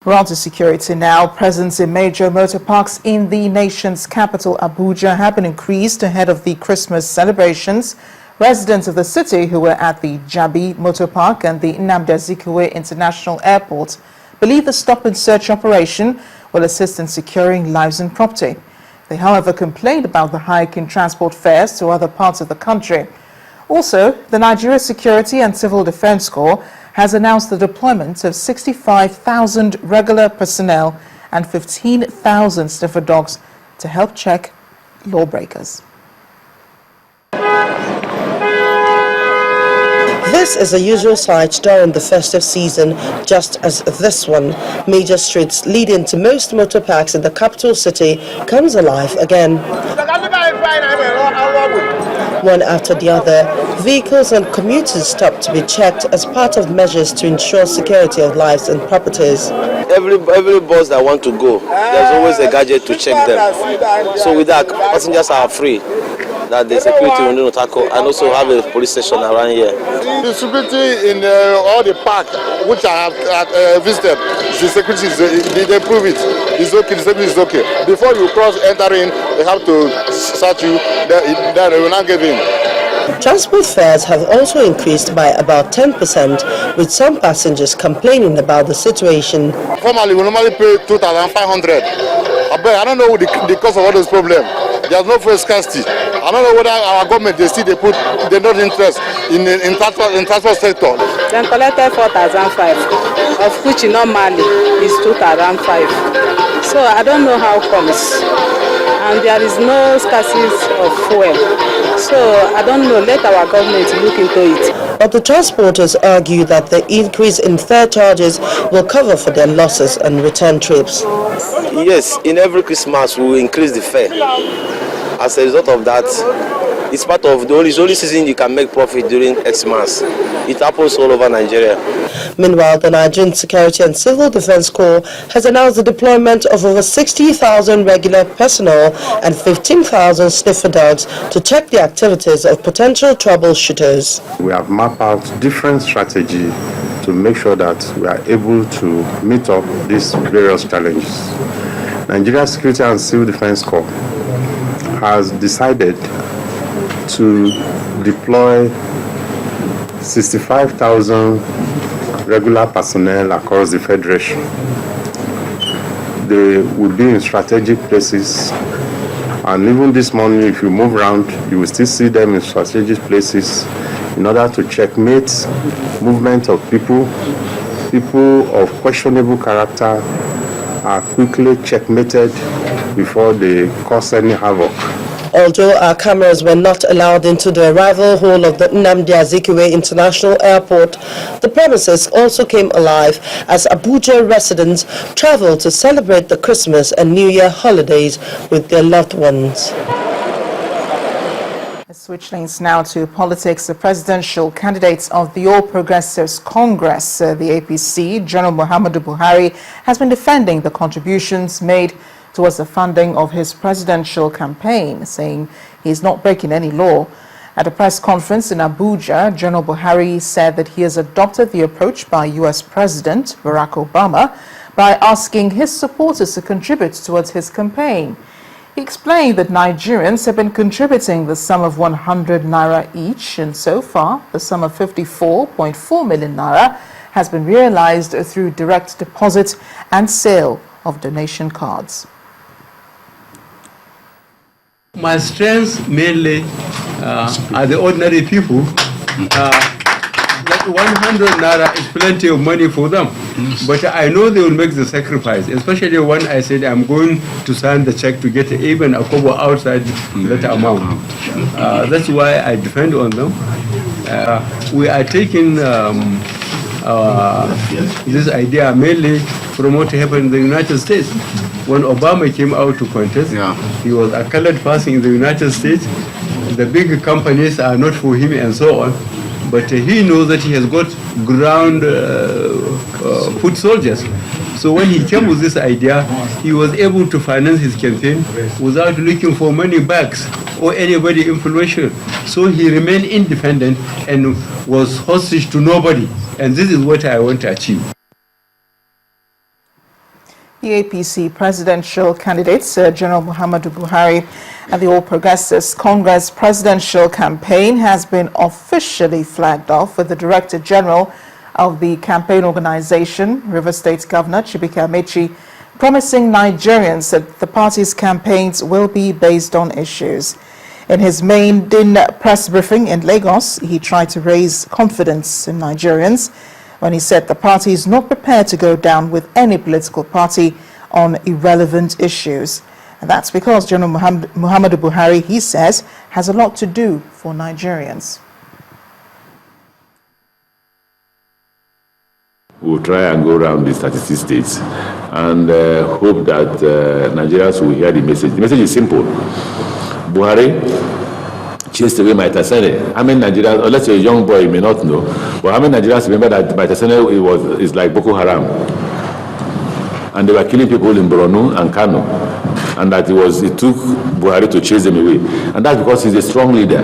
We're on to security now. Presence in major motor parks in the nation's capital, Abuja, have been increased ahead of the Christmas celebrations. Residents of the city who were at the Jabi Motor Park and the Nnamdi Azikiwe International Airport believe the stop-and-search operation will assist in securing lives and property. They, however, complained about the hike in transport fares to other parts of the country. Also, the Nigeria Security and Civil Defense Corps has announced the deployment of 65,000 regular personnel and 15,000 sniffer dogs to help check lawbreakers. This is a usual sight during the festive season, just as this one. Major streets leading to most motor parks in the capital city comes alive again. One after the other, vehicles and commuters stop to be checked as part of measures to ensure security of lives and properties. Every bus that want to go, there's always a gadget to check them. So with that, passengers are free. That the security will not tackle, and also have a police station around here. The security in all the park which I have visited, the security they prove it. It's okay, the security is okay. Before you cross entering, they have to search you, then they will not get in. Transport fares have also increased by about 10%, with some passengers complaining about the situation. Formerly, we normally pay 2,500. I don't know the cause of all those problems. There's no fuel scarcity. I don't know whether our government they're not interested in transport sector. Then collected 4,500, of which normally is 2,500. So I don't know how comes. And there is no scarcity of fuel. So I don't know, let our government look into it. But the transporters argue that the increase in fare charges will cover for their losses and return trips. Yes, in every Christmas we will increase the fare. As a result of that, it's part of the only season you can make profit during Xmas. It happens all over Nigeria. Meanwhile, the Nigerian Security and Civil Defense Corps has announced the deployment of over 60,000 regular personnel and 15,000 sniffer dogs to check the activities of potential troubleshooters. We have mapped out different strategies to make sure that we are able to meet up these various challenges. Nigeria Security and Civil Defense Corps has decided to deploy 65,000 regular personnel across the Federation. They will be in strategic places, and even this morning, if you move around, you will still see them in strategic places in order to checkmate movement of people. People of questionable character are quickly checkmated before they cause any havoc. Although our cameras were not allowed into the arrival hall of the Nnamdi Azikiwe International Airport, the premises also came alive as Abuja residents traveled to celebrate the Christmas and New Year holidays with their loved ones. Switch lanes now to politics. The presidential candidates of the All Progressives Congress, the APC, General Muhammadu Buhari, has been defending the contributions made towards the funding of his presidential campaign, saying he is not breaking any law. At a press conference in Abuja, General Buhari said that he has adopted the approach by U.S. President Barack Obama by asking his supporters to contribute towards his campaign. He explained that Nigerians have been contributing the sum of 100 naira each, and so far the sum of 54.4 million naira has been realized through direct deposit and sale of donation cards. My strengths mainly are the ordinary people. That 100 naira is plenty of money for them. But I know they will make the sacrifice, especially when I said I'm going to sign the check to get even a kobo outside that amount. That's why I depend on them. We are taking this idea mainly from what happened in the United States. When Obama came out to contest, he was a colored person in the United States. The big companies are not for him and so on. But he knows that he has got ground foot soldiers. So when he came with this idea, he was able to finance his campaign without looking for money bags or anybody influential. So he remained independent and was hostage to nobody. And this is what I want to achieve. The APC presidential candidates, General Muhammadu Buhari, and the All Progressives Congress presidential campaign has been officially flagged off with the Director General of the campaign organization, River State Governor Chibike Amechi, promising Nigerians that the party's campaigns will be based on issues. In his maiden press briefing in Lagos, he tried to raise confidence in Nigerians when he said the party is not prepared to go down with any political party on irrelevant issues. And that's because General Muhammadu Buhari, he says, has a lot to do for Nigerians. We'll try and go around the 36 states and hope that Nigerians will hear the message. The message is simple. Buhari chased away Maitasene. How many Nigerians, unless you're a young boy, you may not know, but how many Nigerians remember that Maitasene is like Boko Haram? And they were killing people in Borno and Kano. And that it took Buhari to chase them away. And that's because he's a strong leader.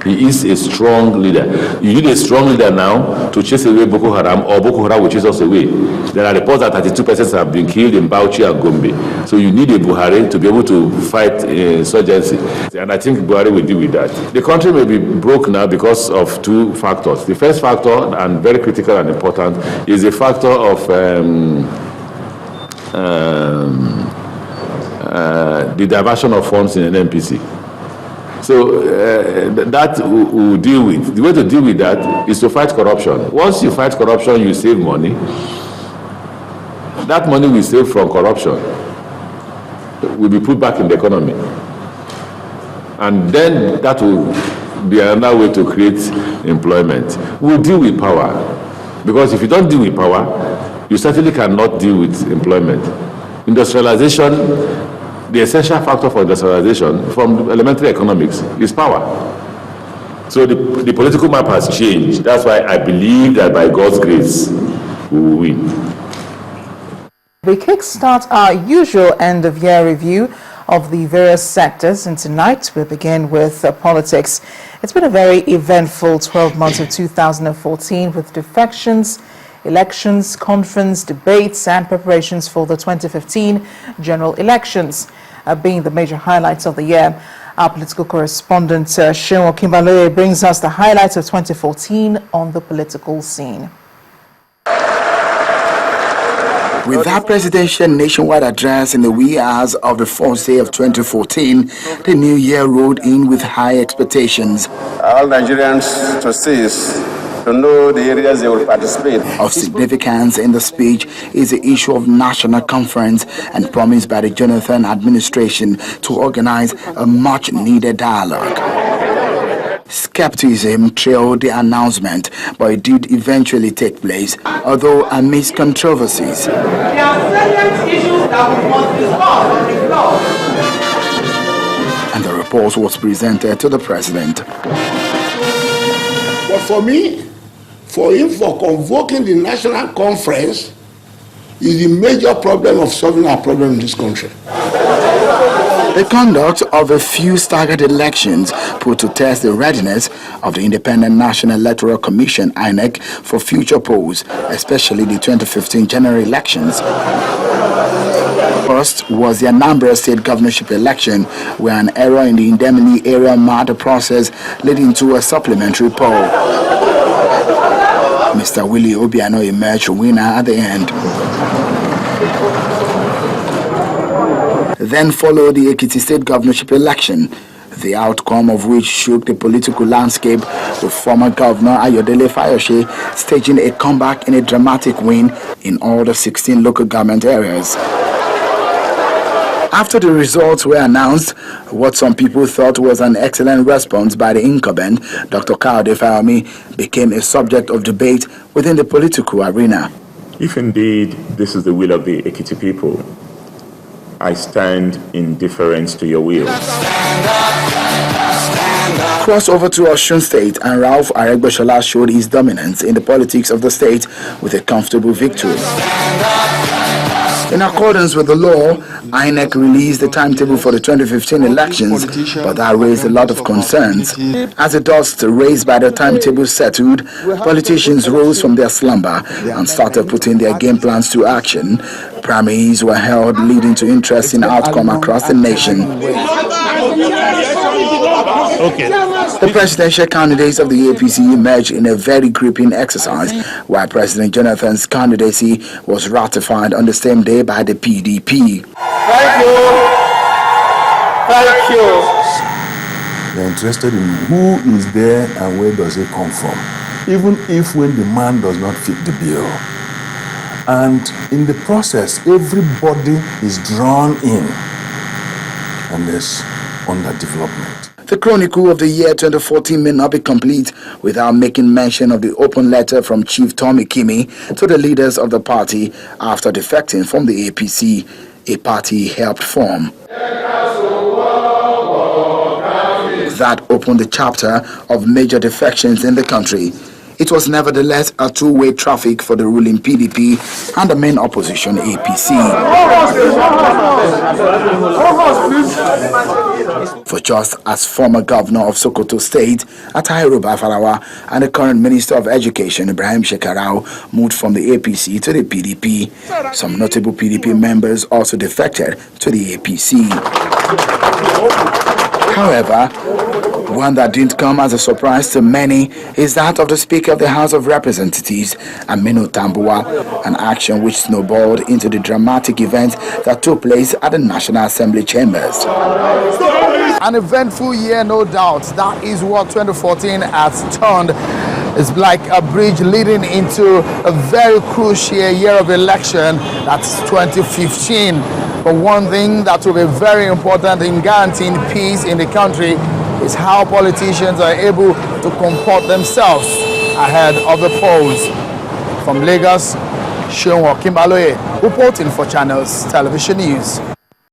He is a strong leader. You need a strong leader now to chase away Boko Haram, or Boko Haram will chase us away. There are reports that 32 persons have been killed in Bauchi and Gombe. So you need a Buhari to be able to fight insurgency. And I think Buhari will deal with that. The country may be broke now because of two factors. The first factor, and very critical and important, is the factor of the diversion of funds in an NPC. So that we'll deal with. The way to deal with that is to fight corruption. Once you fight corruption, you save money. That money we save from corruption will be put back in the economy. And then that will be another way to create employment. We'll deal with power. Because if you don't deal with power, you certainly cannot deal with employment. Industrialization, the essential factor for industrialization from elementary economics is power. So the political map has changed. That's why I believe that by God's grace, we will win. We kickstart our usual end-of-year review of the various sectors, and tonight we begin with politics. It's been a very eventful 12 months of 2014 with defections, elections, conference, debates, and preparations for the 2015 general elections being the major highlights of the year. Our political correspondent, Seun Okinbaloye, brings us the highlights of 2014 on the political scene. With that presidential nationwide address in the wee hours of the first day of 2014, the new year rode in with high expectations. All Nigerians trustees to know the areas they will participate. Of significance in the speech is the issue of national conference and promise by the Jonathan administration to organize a much-needed dialogue. Skepticism trailed the announcement, but it did eventually take place, although amidst controversies. There are salient issues that we must discuss on the floor. And the report was presented to the president. But for me, for convoking the national conference is the major problem of solving our problem in this country. The conduct of a few staggered elections put to test the readiness of the Independent National Electoral Commission, INEC, for future polls, especially the 2015 general elections. First was the Anambra State governorship election, where an error in the indemnity area marred the process, leading to a supplementary poll. Mr. Willie Obiano emerged winner at the end. Then followed the Ekiti State governorship election, the outcome of which shook the political landscape, with former Governor Ayodele Fayose staging a comeback in a dramatic win in all the 16 local government areas. After the results were announced, what some people thought was an excellent response by the incumbent, Dr. Kayode Fayemi, became a subject of debate within the political arena. If indeed this is the will of the Ekiti people, I stand in deference to your will. Cross over to Osun State, and Ralph Aregbesola showed his dominance in the politics of the state with a comfortable victory. In accordance with the law, INEC released the timetable for the 2015 elections, but that raised a lot of concerns. As the dust raised by the timetable settled, politicians rose from their slumber and started putting their game plans to action. Primaries were held, leading to interesting outcome across the nation. The presidential candidates of the APC emerged in a very gripping exercise, while President Jonathan's candidacy was ratified on the same day by the PDP. Thank you. They're interested in who is there and where does it come from, even if when the man does not fit the bill. And in the process, everybody is drawn in, and there's underdevelopment. The chronicle of the year 2014 may not be complete without making mention of the open letter from Chief Tommy Kimi to the leaders of the party after defecting from the APC, a party he helped form. That opened the chapter of major defections in the country. It was nevertheless a two-way traffic for the ruling PDP and the main opposition APC. For just as former governor of Sokoto State, Atahiru Bafarawa, and the current Minister of Education, Ibrahim Shekarau, moved from the APC to the PDP. Some notable PDP members also defected to the APC. However, one that didn't come as a surprise to many is that of the Speaker of the House of Representatives, Aminu Tambuwa, an action which snowballed into the dramatic event that took place at the National Assembly chambers. An eventful year, no doubt. That is what 2014 has turned. It's like a bridge leading into a very crucial year of election. That's 2015. But one thing that will be very important in guaranteeing peace in the country is how politicians are able to comport themselves ahead of the polls. From Lagos, Seun Okinbaloye reporting for Channels Television News.